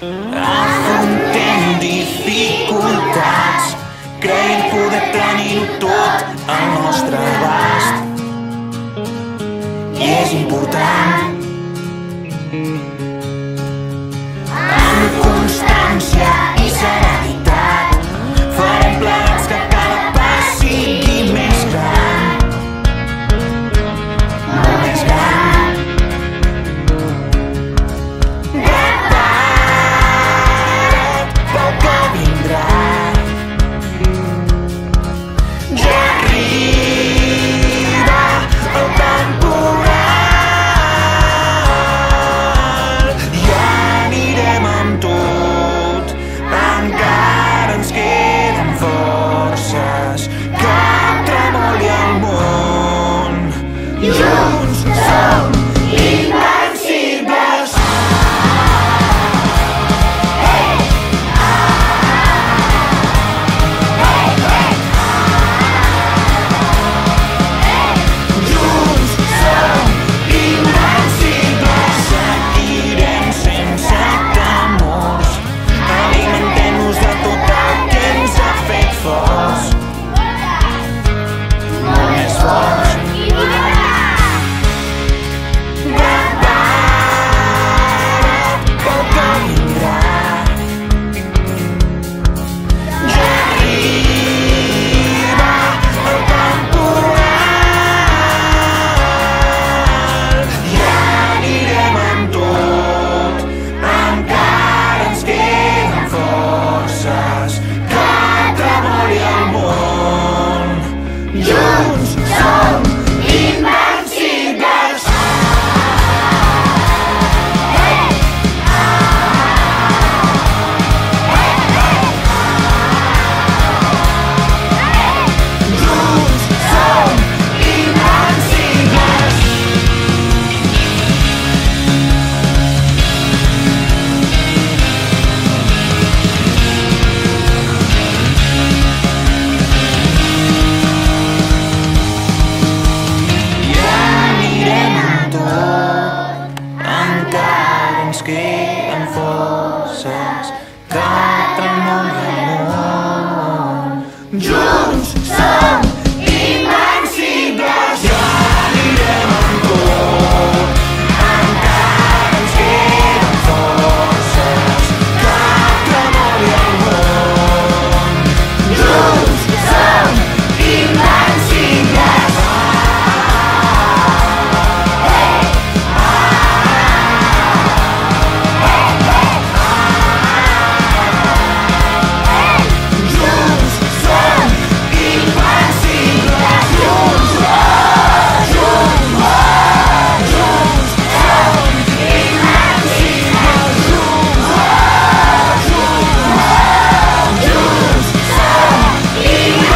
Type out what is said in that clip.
Afrontem dificultats, creiem poder tenir-ho tot al nostre abast. I és important, amb constància i serenitat, farem plegats que cada pas sigui més gran, molt més gran. Prepara't pel que vindrà, ja arriba el temporal i anirem amb tot, encara ens queden forces, que tremoli el món. Junts som invencibles. Junts som invencibles. Seguirem sense temors, alimentem-nos de tot el que ens ha fet forts, molt més forts. Prepara't pel que vindrà, ja arriba el temporal i anirem amb tot, encara ens queden forces, que tremoli el món. Junts som invencibles. Junts som invencibles. I anirem amb tot, encara ens queden forces, que tremoli el món. Junts som invencibles. I anirem amb tot, encara ens queden forces, que tremoli el món. Junts som invencibles. Junts som invencibles. Junts, junts som invencibles. Junts som invencibles.